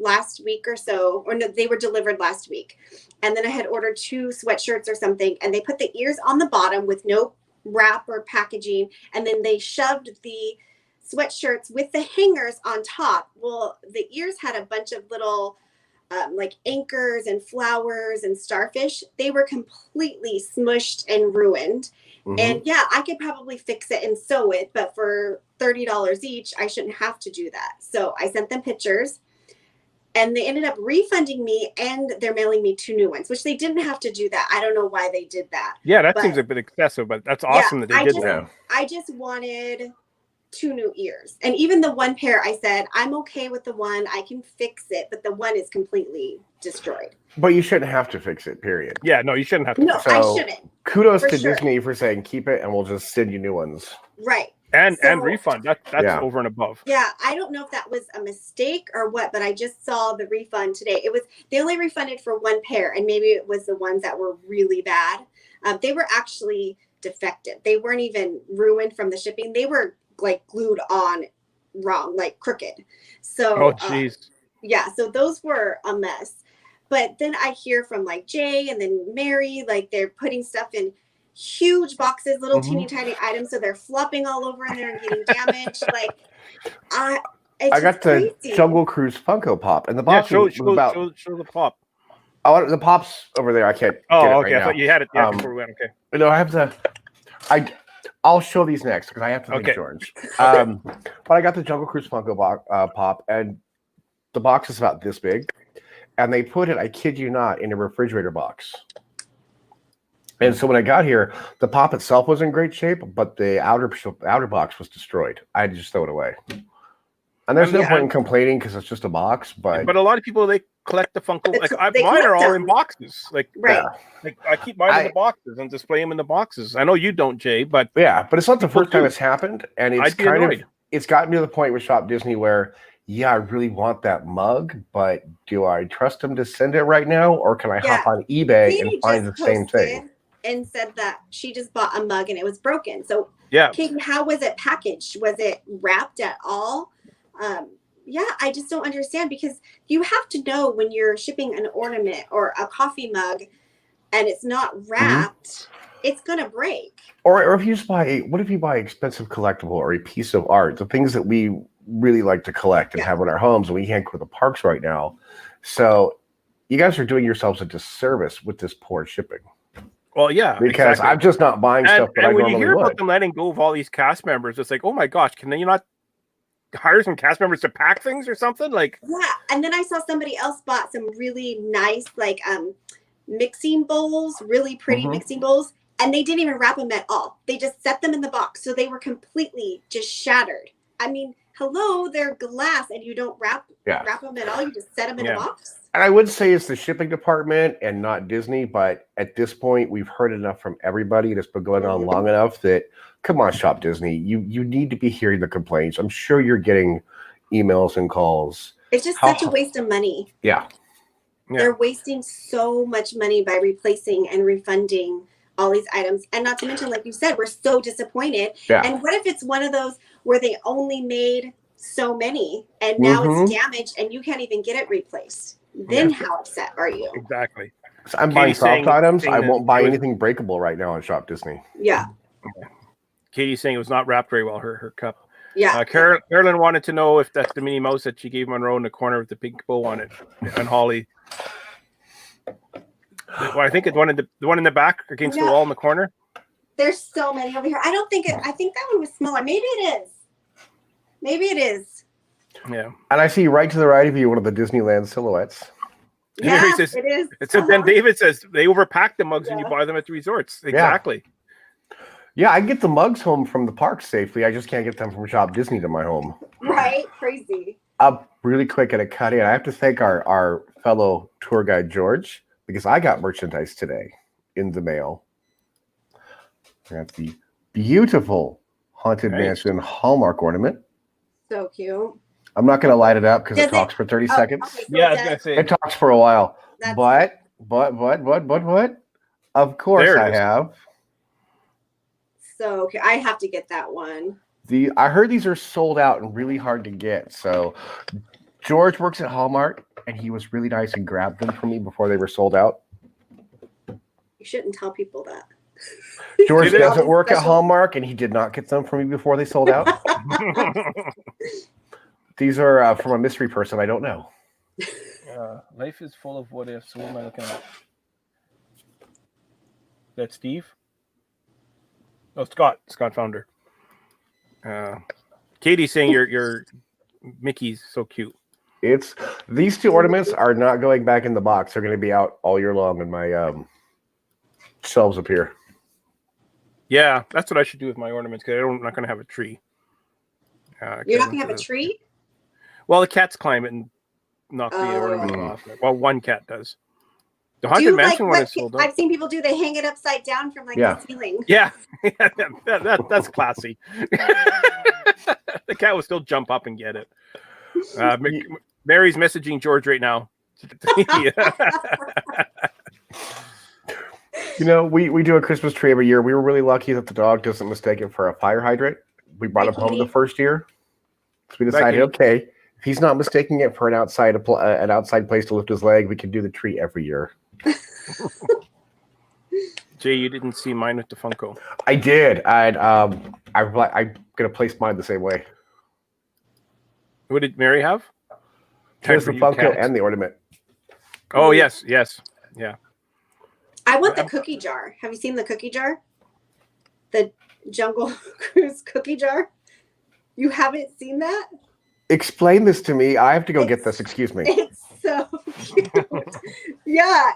last week or so, or no, they were delivered last week. And then I had ordered 2 sweatshirts or something, and they put the ears on the bottom with no wrap or packaging. And then they shoved the sweatshirts with the hangers on top. Well, the ears had a bunch of little like anchors and flowers and starfish. They were completely smushed and ruined. And yeah, I could probably fix it and sew it, but for $30 each, I shouldn't have to do that. So I sent them pictures. And they ended up refunding me, and they're mailing me 2 new ones, which they didn't have to do that. I don't know why they did that. Yeah, that seems a bit excessive, but that's awesome that they did that. I just wanted 2 new ears. And even the 1 pair, I said, I'm okay with the one. I can fix it, but the one is completely destroyed. But you shouldn't have to fix it, period. Yeah, no, you shouldn't have to. No, I shouldn't. Kudos to Disney for saying keep it, and we'll just send you new ones. Right. And refund. That's over and above. Yeah, I don't know if that was a mistake or what, but I just saw the refund today. They only refunded for 1 pair, and maybe it was the ones that were really bad. They were actually defective. They weren't even ruined from the shipping. They were like glued on wrong, like crooked. So oh jeez. Yeah, so those were a mess. But then I hear from like Jay and then Mary, like they're putting stuff in huge boxes, little teeny tiny items, so they're flopping all over in there and getting damaged. Like I got the Jungle Cruise Funko Pop, and the box show the pop. Oh, the pop's over there. I can't. Oh, get it okay. Right I thought you had it before we went. Okay. No, I have to. I'll show these next because I have to think, George. But I got the Jungle Cruise Funko Pop, and the box is about this big, and they put it, I kid you not, in a refrigerator box. And so when I got here, the pop itself was in great shape, but the outer box was destroyed. I had to just throw it away. And there's no point in complaining because it's just a box. But a lot of people, they collect the Funko. The- Like they mine are collect all them. in boxes. Like Right. I keep mine in the boxes and display them in the boxes. I know you don't, Jay, but Yeah, but it's not the People first time do. it's happened, and it's I'd be kind annoyed. of it's gotten to the point with Shop Disney where, yeah, I really want that mug, but do I trust them to send it right now, or can I Yeah. hop on eBay Katie and find the just same thing? posted and said that she just bought a mug and it was broken. So, yeah, Katie, how was it packaged? Was it wrapped at all? Yeah, I just don't understand, because you have to know when you're shipping an ornament or a coffee mug and it's not wrapped, it's gonna break. Or if you just what if you buy expensive collectible or a piece of art, the things that we really like to collect and have in our homes, and we can't go to the parks right now. So you guys are doing yourselves a disservice with this poor shipping. well, yeah, Because exactly. I'm just not buying stuff that I and when you normally hear about would. them letting go of all these cast members, it's like, oh my gosh, can they not hire some cast members to pack things or something? Like, Yeah, and then I saw somebody else bought some really nice like mixing bowls, really pretty Mhm. mixing bowls, and they didn't even wrap them at all. They just set them in the box, so they were completely just shattered. I mean, hello, they're glass, and you don't wrap them at all. You just set them in a box. And I would say it's the shipping department and not Disney, but at this point, we've heard enough from everybody. It's been going on long enough that, come on, Shop Disney. You need to be hearing the complaints. I'm sure you're getting emails and calls. It's just such a waste of money. Yeah. They're wasting so much money by replacing and refunding all these items. And not to mention, like you said, we're so disappointed. Yeah. And what if it's one of those where they only made so many and now it's damaged and you can't even get it replaced? Then how upset are you? exactly. So I'm buying Katie's soft items. saying I that won't buy it was- anything breakable right now on Shop Disney. Yeah. Katie's saying it was not wrapped very well, her cup. Yeah. Carolyn wanted to know if that's the Minnie Mouse that she gave Monroe in the corner with the pink bow on it, and Holly. Well, I think it's the one in the back against the wall in the corner. There's so many over here. I think that one was smaller. Maybe it is. Maybe it is. Yeah. And I see right to the right of you one of the Disneyland silhouettes. Yeah, It is. it is. It said then David says they overpack the mugs and you buy them at the resorts. Exactly. Yeah, I can get the mugs home from the park safely. I just can't get them from Shop Disney to my home. Right? Crazy. Up really quick at a cut in. I have to thank our fellow tour guide, George, because I got merchandise today in the mail. I got the beautiful Haunted Mansion Hallmark ornament. So cute. I'm not going to light it up because it Does it- talks for 30 seconds. Okay, so Yeah, I was it gonna does- say. It talks for a while. That's- But? Of course There it I is. have. So okay, I have to get that one. I heard these are sold out and really hard to get. So George works at Hallmark, and he was really nice and grabbed them for me before they were sold out. You shouldn't tell people that. George Did it? doesn't work at Special. Hallmark, and he did not get them for me before they sold out. These are from a mystery person I don't know. Life is full of what ifs. What am I looking at? That Steve? Oh, Scott. Scott Founder. Katie's saying your Mickey's so cute. It's these two ornaments are not going back in the box. They're going to be out all year long in my shelves up here. Yeah, that's what I should do with my ornaments because I'm not going to have a tree. You're not gonna have a tree? Well, the cats climb it and knock the ornament Oh. off. Well, one cat does. The Do Haunted you like Mansion one what is sold I've out. seen people do? They hang it upside down from like Yeah. the ceiling. Yeah, that's classy. The cat will still jump up and get it. Mary's messaging George right now. You know, we do a Christmas tree every year. We were really lucky that the dog doesn't mistake it for a fire hydrant. We brought him home the first year. So we decided, okay, if he's not mistaking it for an outside place to lift his leg, we can do the tree every year. Jay, you didn't see mine with the Funko. I did. I'm gonna place mine the same way. What did Mary have? Here's the For you Funko cats. and the ornament. Oh yes, yeah. I want the cookie jar. Have you seen the cookie jar? The Jungle Cruise cookie jar? You haven't seen that? Explain this to me. I have to go get this. Excuse me. It's so cute. Yeah,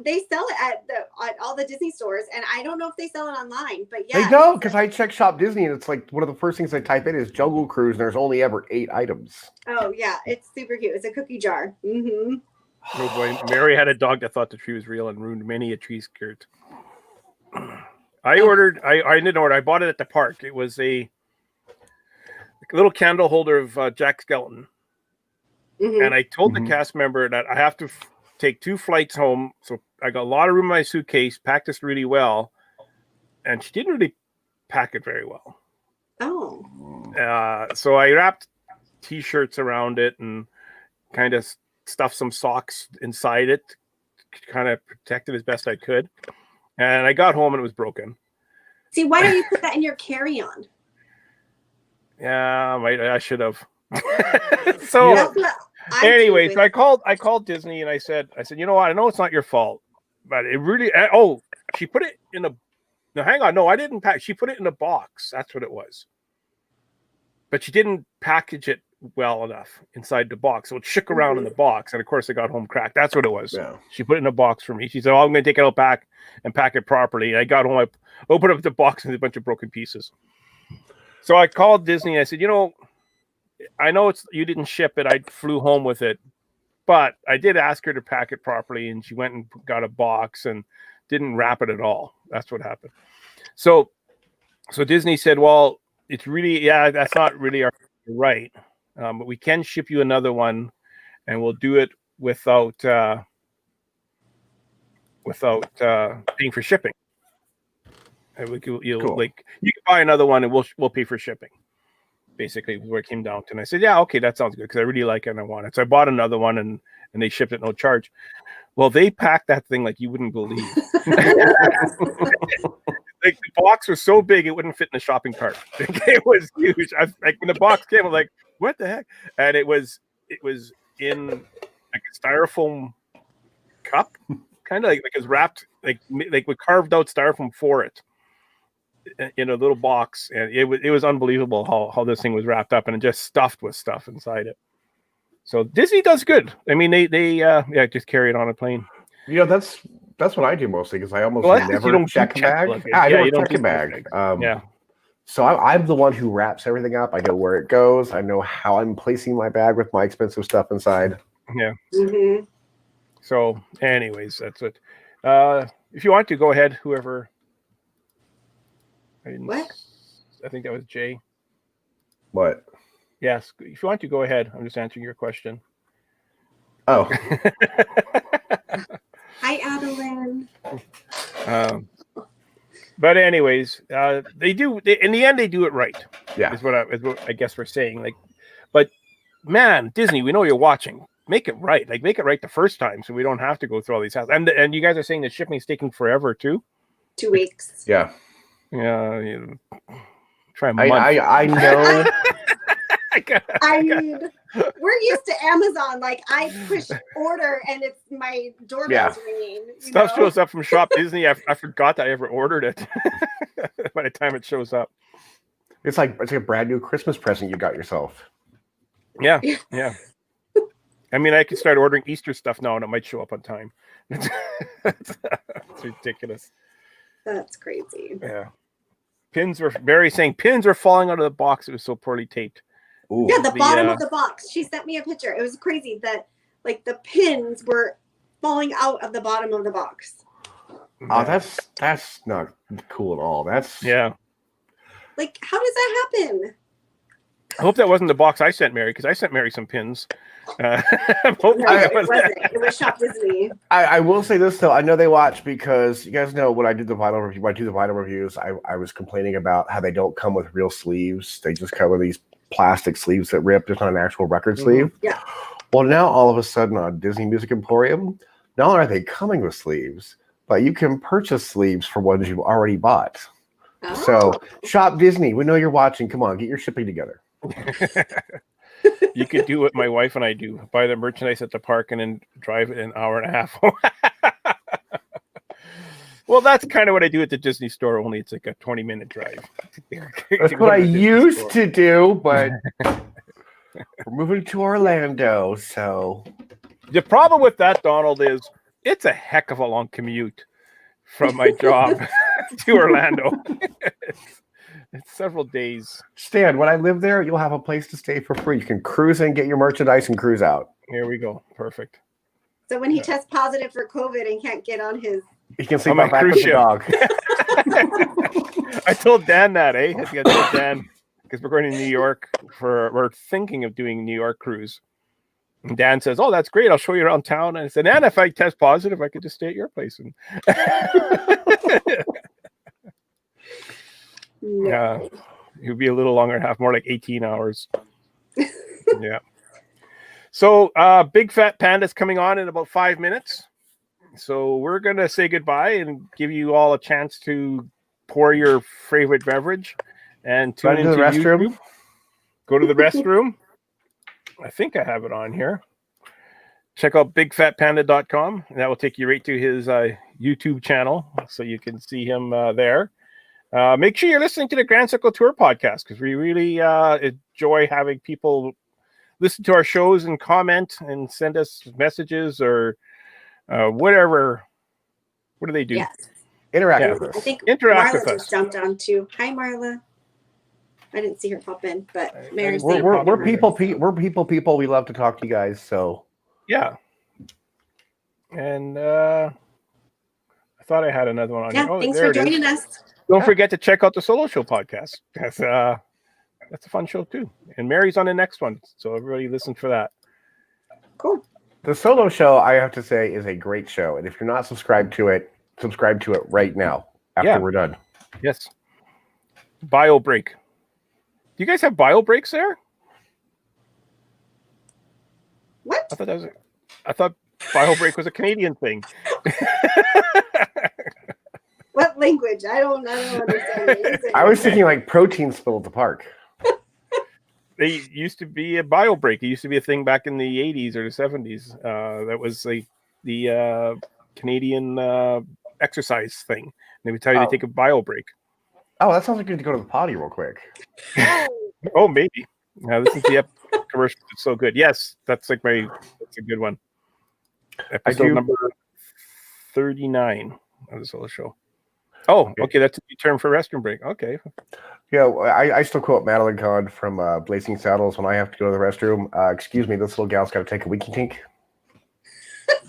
they sell it at all the Disney stores, and I don't know if they sell it online, but yeah. They don't, because I checked Shop Disney, and it's like one of the first things I type in is Jungle Cruise, and there's only ever 8 items. Oh yeah, it's super cute. It's a cookie jar. Mm-hmm. Oh boy, Mary had a dog that thought the tree was real and ruined many a tree skirt. I didn't order. I bought it at the park. It was a little candle holder of Jack Skeleton. Mhm. And I told the cast member that I have to take 2 flights home. So I got a lot of room in my suitcase, packed this really well. And she didn't really pack it very well. Oh. So I wrapped T-shirts around it and kind of stuffed some socks inside it, kind of protect it as best I could. And I got home and it was broken. See, why don't you put that in your carry-on? Yeah, I should have. So That's what I do anyways, with- I called Disney and I said, you know what? I know it's not your fault, but it really. She put it in a. No, hang on. No, I didn't pack. She put it in a box. That's what it was. But she didn't package it well enough inside the box, so it shook around in the box, and of course, it got home cracked. That's what it was. Yeah. She put it in a box for me. She said, "Oh, I'm going to take it out back and pack it properly." And I got home, I opened up the box, and there's a bunch of broken pieces. So I called Disney. And I said, "You know, I know you didn't ship it. I flew home with it, but I did ask her to pack it properly, and she went and got a box and didn't wrap it at all. That's what happened." So Disney said, "Well, it's really, that's not really our right, but we can ship you another one, and we'll do it without paying for shipping. And Cool. you can buy another one, and we'll pay for shipping." Basically, where it came down to, and I said, "Yeah, okay, that sounds good because I really like it and I want it." So I bought another one, and they shipped it no charge. Well, they packed that thing like you wouldn't believe. Like the box was so big it wouldn't fit in a shopping cart. It was huge. Like when the box came, I'm like, "What the heck?" And it was in like a styrofoam cup, kind of like it was wrapped like we carved out styrofoam for it in a little box, and it was unbelievable how this thing was wrapped up and just stuffed with stuff inside it. So Disney does good. I mean, they just carry it on a plane. You know, that's what I do mostly because I almost Well, you never don't check a check bag. luggage. I Yeah, don't you don't check a do bag. Yeah. So I'm the one who wraps everything up. I know where it goes. I know how I'm placing my bag with my expensive stuff inside. Yeah. Mhm. So, anyways, that's it. If you want to go ahead, whoever. What? I think that was Jay. What? Yes. If you want to go ahead, I'm just answering your question. Oh, Hi, Adeline. But anyways, they do. In the end, they do it right. yeah. Is what I guess we're saying. Like, but man, Disney, we know you're watching. Make it right. Like, make it right the first time, so we don't have to go through all these hassles. And you guys are saying the shipping is taking forever too. 2 weeks. Yeah. Yeah. Try a month. I know. I mean, we're used to Amazon. Like, I push order and it's my doorbell's ringing. Stuff shows up from Shop Disney. I forgot that I ever ordered it by the time it shows up. It's like a brand new Christmas present you got yourself. Yeah. I mean, I could start ordering Easter stuff now and it might show up on time. It's ridiculous. That's crazy. Yeah. Barry saying pins are falling out of the box. It was so poorly taped. Ooh. Yeah, the bottom of the box. She sent me a picture. It was crazy that like the pins were falling out of the bottom of the box. Oh, that's not cool at all. That's Yeah. Like, how does that happen? I hope that wasn't the box I sent Mary, because I sent Mary some pins. I'm hoping No, that it wasn't. It was Shop Disney. I will say this though. I know they watch because you guys know when I do the vinyl review, when I do the vinyl reviews, I was complaining about how they don't come with real sleeves. They just come with these plastic sleeves that rip. There's not an actual record sleeve. Yeah. Well, now all of a sudden on Disney Music Emporium, not only are they coming with sleeves, but you can purchase sleeves for ones you've already bought. Oh. So Shop Disney, we know you're watching. Come on, get your shipping together. You could do what my wife and I do: buy the merchandise at the park and then drive it an hour and a half. Well, that's kind of what I do at the Disney store. Only it's like a 20-minute drive. That's what I used to do, but we're moving to Orlando, so The problem with that, Donald, is it's a heck of a long commute from my job to Orlando. It's several days. Stan, when I live there, you'll have a place to stay for free. You can cruise in, get your merchandise, and cruise out. Here we go. Perfect. So when he tests positive for COVID and can't get on his, You can sleep On my out back cruise with the ship. dog. I told Dan that, eh? I think I told Dan because we're going to New York we're thinking of doing New York cruise. And Dan says, "Oh, that's great. I'll show you around town." And I said, "And if I test positive, I could just stay at your place." And no. it would be a little longer, half more like 18 hours. Yeah. So Big Fat Panda's coming on in about 5 minutes. So we're going to say goodbye and give you all a chance to pour your favorite beverage and tune Run to into the restroom. YouTube. Go to the restroom. I think I have it on here. Check out bigfatpanda.com. And that will take you right to his YouTube channel. So you can see him there. Make sure you're listening to the Grand Circle Tour podcast because we really enjoy having people listen to our shows and comment and send us messages or whatever. What do they do? Yes. Interact Yeah. with us. I think Interact Marla with us. just jumped on too. Hi, Marla. I didn't see her pop in, but Mary's We're- saying We're, hi. we're people. We're people. We love to talk to you guys. So Yeah. And I thought I had another one on Yeah, here. Oh, thanks there for it is. joining us. Don't forget to check out the Solo Show podcast. That's a fun show too. And Mary's on the next one, so everybody listen for that. Cool. the solo show, I have to say, is a great show. And if you're not subscribed to it, subscribe to it right now after Yeah. we're done. Yes. Bio break. Do you guys have bio breaks there? What? I thought bio break was a Canadian thing. What language? I don't understand it. I was thinking like protein spill at the park. They used to be a bio break. It used to be a thing back in the 80s or the 70s. That was the Canadian exercise thing. They would tell you to take a bio break. Oh, that sounds like you need to go to the potty real quick. Oh, maybe. Listen to the commercial. It's so good. Yes, that's a good one. Episode number 39 of the Solo Show. Oh, okay. That's a new term for restroom break. Okay. Yeah, I still quote Madeline Kahn from Blazing Saddles when I have to go to the restroom. Excuse me, this little gal's got to take a winky tink.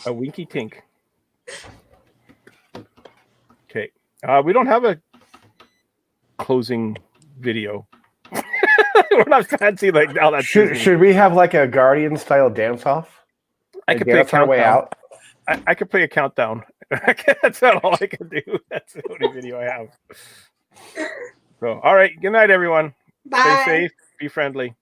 A winky tink. Okay. We don't have a closing video. We're not fancy like now. That's Should we have like a Guardian style dance off? I could play a dance our way countdown. out. I could play a countdown. That's not all I can do. That's the only video I have. So, all right. Good night, everyone. Bye. Stay safe. Be friendly.